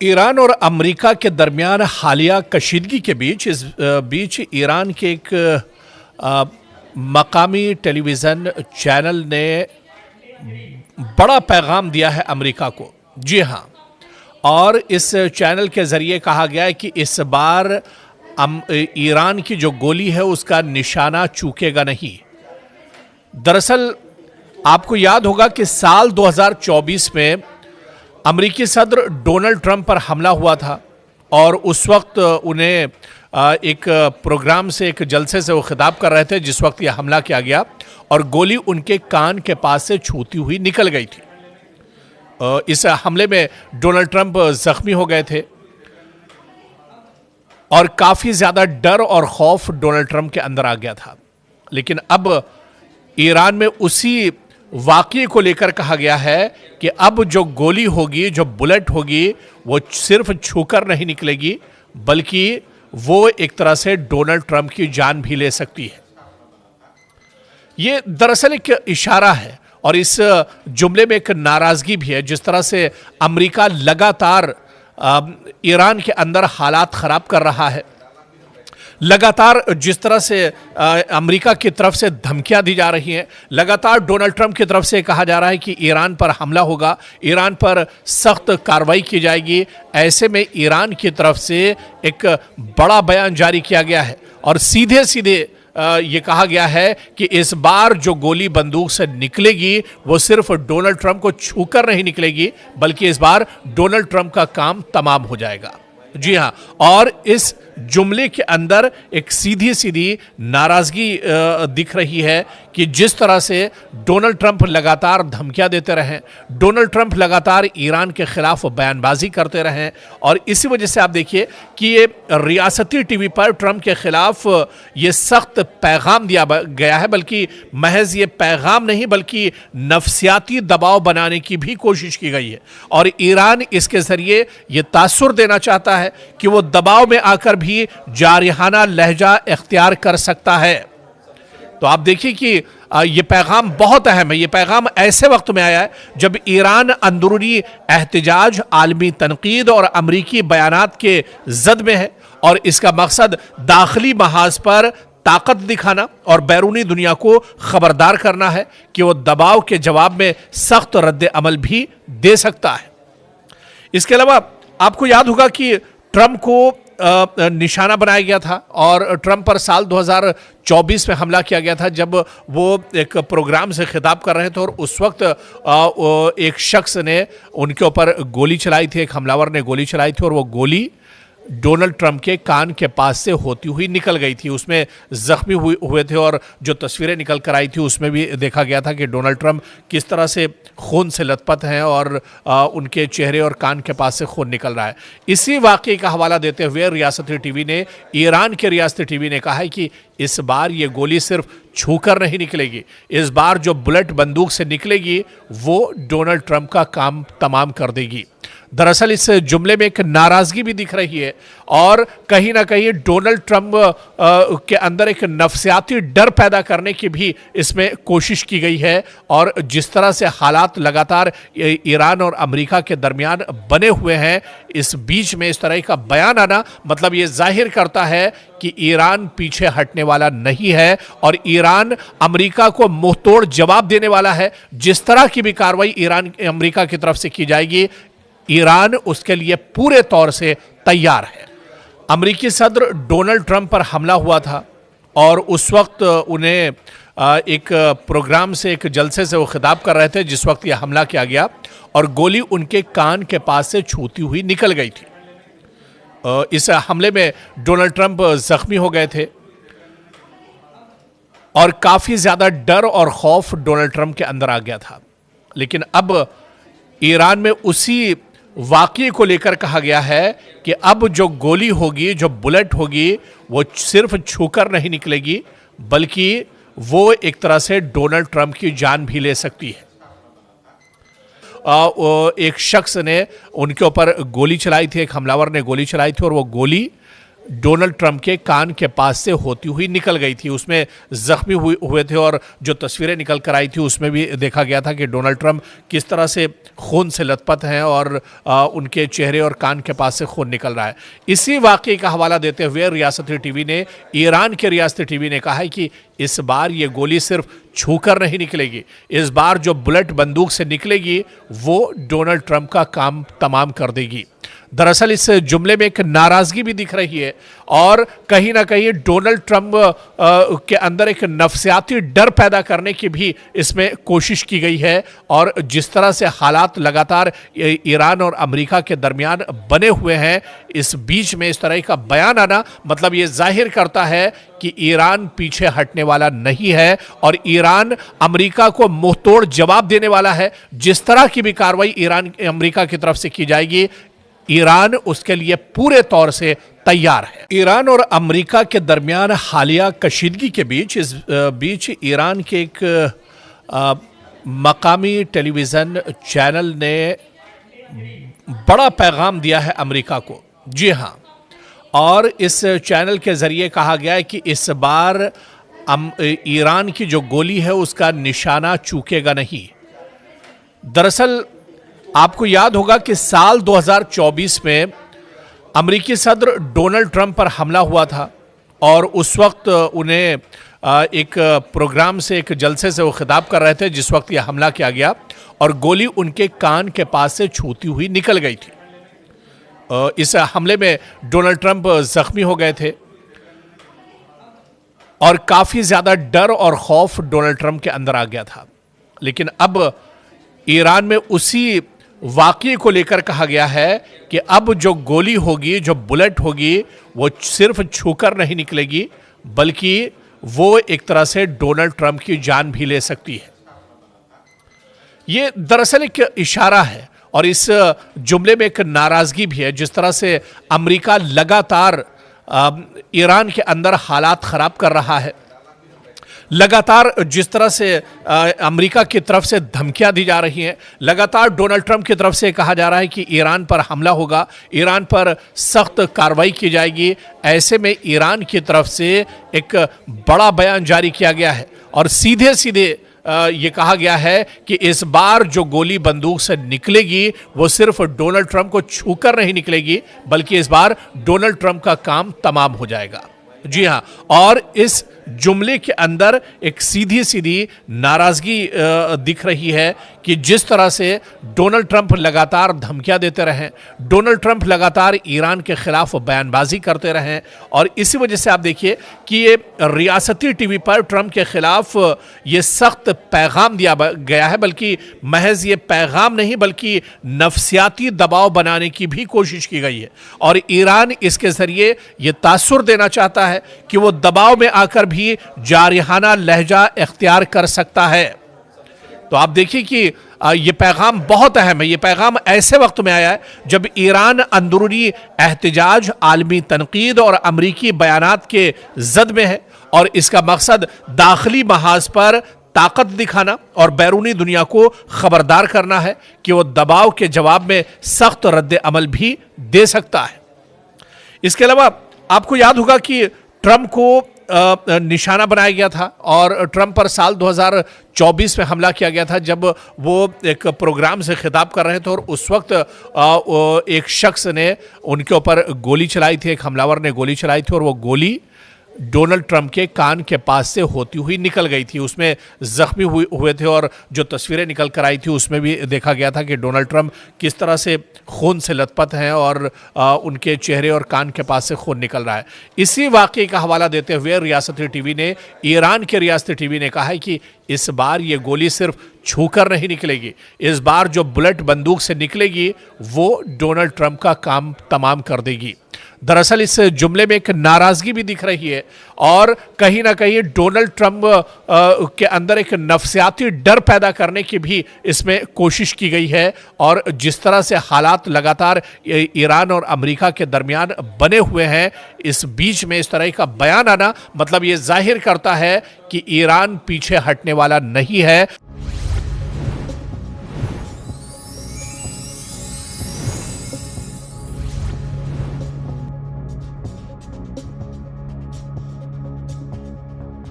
Iran और America के दरमियान हालिया कशीदगी के बीच ईरान के एक मकामी टेलीविज़न चैनल ने बड़ा पैगाम दिया है अमेरिका को। जी हाँ, और इस चैनल के ज़रिए कहा गया है कि इस बार ईरान की जो गोली है उसका निशाना चूकेगा नहीं। दरअसल आपको याद होगा कि साल 2024 में अमेरिकी सदर डोनाल्ड ट्रंप पर हमला हुआ था और उस वक्त उन्हें एक प्रोग्राम से, एक जलसे से वो खिताब कर रहे थे जिस वक्त यह हमला किया गया और गोली उनके कान के पास से छूती हुई निकल गई थी। इस हमले में डोनाल्ड ट्रंप जख्मी हो गए थे और काफ़ी ज़्यादा डर और खौफ डोनाल्ड ट्रंप के अंदर आ गया था। लेकिन अब ईरान में उसी वाक़ये को लेकर कहा गया है कि अब जो गोली होगी, जो बुलेट होगी, वो सिर्फ छूकर नहीं निकलेगी बल्कि वो एक तरह से डोनाल्ड ट्रंप की जान भी ले सकती है। ये दरअसल एक इशारा है और इस जुमले में एक नाराज़गी भी है। जिस तरह से अमेरिका लगातार ईरान के अंदर हालात ख़राब कर रहा है, लगातार जिस तरह से अमेरिका की तरफ से धमकियां दी जा रही हैं, लगातार डोनाल्ड ट्रंप की तरफ से कहा जा रहा है कि ईरान पर हमला होगा, ईरान पर सख्त कार्रवाई की जाएगी। ऐसे में ईरान की तरफ से एक बड़ा बयान जारी किया गया है और सीधे सीधे ये कहा गया है कि इस बार जो गोली बंदूक से निकलेगी वो सिर्फ डोनाल्ड ट्रंप को छूकर नहीं निकलेगी बल्कि इस बार डोनाल्ड ट्रंप का काम तमाम हो जाएगा। जी हाँ, और इस जुमले के अंदर एक सीधी सीधी नाराज़गी दिख रही है कि जिस तरह से डोनाल्ड ट्रंप लगातार धमकियां देते रहें, डोनाल्ड ट्रंप लगातार ईरान के खिलाफ बयानबाजी करते रहें और इसी वजह से आप देखिए कि ये रियासती टीवी पर ट्रंप के खिलाफ ये सख्त पैगाम दिया गया है। बल्कि महज ये पैगाम नहीं बल्कि नफसियाती दबाव बनाने की भी कोशिश की गई है और ईरान इसके ज़रिए ये तासुर देना चाहता है कि वो दबाव में आकर भी जारिहाना लहजा इख्तियार कर सकता है। तो आप देखिए कि ये पैगाम बहुत अहम है। ये पैगाम ऐसे वक्त में आया है जब ईरान अंदरूनी एहतिजाज, आलमी तनकीद और अमरीकी बयानात के जद में है और इसका मकसद दाखिली महाज पर ताकत दिखाना और बैरूनी दुनिया को खबरदार करना है कि वो दबाव के जवाब में सख्त रद्द अमल भी दे सकता है। इसके अलावा आपको याद होगा कि ट्रंप को निशाना बनाया गया था और ट्रंप पर साल 2024 में हमला किया गया था जब वो एक प्रोग्राम से खिताब कर रहे थे और उस वक्त एक शख्स ने उनके ऊपर गोली चलाई थी, एक हमलावर ने गोली चलाई थी और वो गोली डोनाल्ड ट्रंप के कान के पास से होती हुई निकल गई थी। उसमें जख्मी हुए थे और जो तस्वीरें निकल कर आई थी उसमें भी देखा गया था कि डोनाल्ड ट्रंप किस तरह से खून से लथपथ हैं और उनके चेहरे और कान के पास से खून निकल रहा है। इसी वाक़ये का हवाला देते हुए रियासती टीवी ने, ईरान के रियासती टीवी ने कहा है कि इस बार ये गोली सिर्फ छूकर नहीं निकलेगी, इस बार जो बुलेट बंदूक से निकलेगी वो डोनाल्ड ट्रंप का काम तमाम कर देगी। दरअसल इस जुमले में एक नाराज़गी भी दिख रही है और कहीं ना कहीं डोनाल्ड ट्रंप के अंदर एक नफसियाती डर पैदा करने की भी इसमें कोशिश की गई है। और जिस तरह से हालात लगातार ईरान और अमेरिका के दरमियान बने हुए हैं, इस बीच में इस तरह का बयान आना मतलब ये जाहिर करता है कि ईरान पीछे हटने वाला नहीं है और ईरान अमेरिका को मुंहतोड़ जवाब देने वाला है। जिस तरह की भी कार्रवाई ईरान अमेरिका की तरफ से की जाएगी, ईरान उसके लिए पूरे तौर से तैयार है। अमेरिकी सदर डोनाल्ड ट्रंप पर हमला हुआ था और उस वक्त उन्हें एक प्रोग्राम से, एक जलसे से वो खिताब कर रहे थे जिस वक्त यह हमला किया गया और गोली उनके कान के पास से छूती हुई निकल गई थी। इस हमले में डोनाल्ड ट्रंप जख्मी हो गए थे और काफ़ी ज़्यादा डर और खौफ डोनाल्ड ट्रंप के अंदर आ गया था। लेकिन अब ईरान में उसी वाक़ये को लेकर कहा गया है कि अब जो गोली होगी, जो बुलेट होगी, वो सिर्फ छूकर नहीं निकलेगी बल्कि वो एक तरह से डोनाल्ड ट्रंप की जान भी ले सकती है। एक शख्स ने उनके ऊपर गोली चलाई थी, एक हमलावर ने गोली चलाई थी और वो गोली डोनाल्ड ट्रंप के कान के पास से होती हुई निकल गई थी। उसमें जख्मी हुए थे और जो तस्वीरें निकल कर आई थी उसमें भी देखा गया था कि डोनाल्ड ट्रंप किस तरह से खून से लथपथ हैं और उनके चेहरे और कान के पास से खून निकल रहा है। इसी वाकये का हवाला देते हुए रियासती टीवी ने, ईरान के रियासती टीवी ने कहा है कि इस बार ये गोली सिर्फ छूकर नहीं निकलेगी, इस बार जो बुलेट बंदूक से निकलेगी वो डोनाल्ड ट्रंप का काम तमाम कर देगी। दरअसल इस जुमले में एक नाराजगी भी दिख रही है और कहीं ना कहीं डोनाल्ड ट्रंप के अंदर एक नफसियाती डर पैदा करने की भी इसमें कोशिश की गई है। और जिस तरह से हालात लगातार ईरान और अमेरिका के दरमियान बने हुए हैं, इस बीच में इस तरह का बयान आना मतलब ये जाहिर करता है कि ईरान पीछे हटने वाला नहीं है और ईरान अमेरिका को मुंहतोड़ जवाब देने वाला है। जिस तरह की भी कार्रवाई ईरान अमेरिका की तरफ से की जाएगी, ईरान उसके लिए पूरे तौर से तैयार है। ईरान और अमेरिका के दरमियान हालिया कशीदगी के बीच ईरान के एक मकामी टेलीविज़न चैनल ने बड़ा पैगाम दिया है अमेरिका को। जी हाँ, और इस चैनल के ज़रिए कहा गया है कि इस बार ईरान की जो गोली है उसका निशाना चूकेगा नहीं। दरअसल आपको याद होगा कि साल 2024 में अमेरिकी सदर डोनाल्ड ट्रंप पर हमला हुआ था और उस वक्त उन्हें एक प्रोग्राम से, एक जलसे से वो खिताब कर रहे थे जिस वक्त यह हमला किया गया और गोली उनके कान के पास से छूती हुई निकल गई थी। इस हमले में डोनाल्ड ट्रंप जख्मी हो गए थे और काफ़ी ज़्यादा डर और खौफ डोनाल्ड ट्रंप के अंदर आ गया था। लेकिन अब ईरान में उसी वाकये को लेकर कहा गया है कि अब जो गोली होगी, जो बुलेट होगी, वो सिर्फ छूकर नहीं निकलेगी बल्कि वो एक तरह से डोनाल्ड ट्रंप की जान भी ले सकती है। ये दरअसल एक इशारा है और इस जुमले में एक नाराजगी भी है। जिस तरह से अमेरिका लगातार ईरान के अंदर हालात खराब कर रहा है, लगातार जिस तरह से अमेरिका की तरफ से धमकियां दी जा रही हैं, लगातार डोनाल्ड ट्रंप की तरफ से कहा जा रहा है कि ईरान पर हमला होगा, ईरान पर सख्त कार्रवाई की जाएगी। ऐसे में ईरान की तरफ से एक बड़ा बयान जारी किया गया है और सीधे सीधे ये कहा गया है कि इस बार जो गोली बंदूक से निकलेगी वो सिर्फ डोनाल्ड ट्रंप को छूकर नहीं निकलेगी बल्कि इस बार डोनाल्ड ट्रंप का काम तमाम हो जाएगा। जी हाँ, और इस जुमले के अंदर एक सीधी सीधी नाराजगी दिख रही है कि जिस तरह से डोनाल्ड ट्रंप लगातार धमकियां देते रहे, डोनाल्ड ट्रंप लगातार ईरान के खिलाफ बयानबाजी करते रहे और इसी वजह से आप देखिए कि ये रियासती टीवी पर ट्रंप के खिलाफ ये सख्त पैगाम दिया गया है, बल्कि महज ये पैगाम नहीं बल्कि नफसियाती दबाव बनाने की भी कोशिश की गई है और ईरान इसके जरिए ये तासुर देना चाहता है कि वो दबाव में आकर भी जारिहाना लहजा इख्तियार कर सकता है। तो आप देखिए कि ये पैगाम बहुत अहम है। ये पैगाम ऐसे वक्त में आया है जब ईरान अंदरूनी एहतिजाज, आलमी तनकीद और अमरीकी बयानात के जद में है और इसका मकसद दाखिली महाज पर ताकत दिखाना और बैरूनी दुनिया को खबरदार करना है कि वो दबाव के जवाब में सख्त रद्द अमल भी दे सकता है। इसके अलावा आपको याद होगा कि ट्रंप को निशाना बनाया गया था और ट्रंप पर साल 2024 में हमला किया गया था जब वो एक प्रोग्राम से खिताब कर रहे थे और उस वक्त एक शख्स ने उनके ऊपर गोली चलाई थी, एक हमलावर ने गोली चलाई थी और वो गोली डोनाल्ड ट्रंप के कान के पास से होती हुई निकल गई थी। उसमें जख्मी हुए थे और जो तस्वीरें निकल कर आई थी उसमें भी देखा गया था कि डोनाल्ड ट्रंप किस तरह से खून से लथपथ हैं और उनके चेहरे और कान के पास से खून निकल रहा है। इसी वाकये का हवाला देते हुए रियासती टीवी ने, ईरान के रियासती टीवी ने कहा है कि इस बार ये गोली सिर्फ छूकर नहीं निकलेगी, इस बार जो बुलेट बंदूक से निकलेगी वो डोनाल्ड ट्रंप का काम तमाम कर देगी। दरअसल इस जुमले में एक नाराजगी भी दिख रही है और कहीं ना कहीं डोनाल्ड ट्रंप के अंदर एक नफसियाती डर पैदा करने की भी इसमें कोशिश की गई है और जिस तरह से हालात लगातार ईरान और अमेरिका के दरमियान बने हुए हैं, इस बीच में इस तरह का बयान आना मतलब ये जाहिर करता है कि ईरान पीछे हटने वाला नहीं है।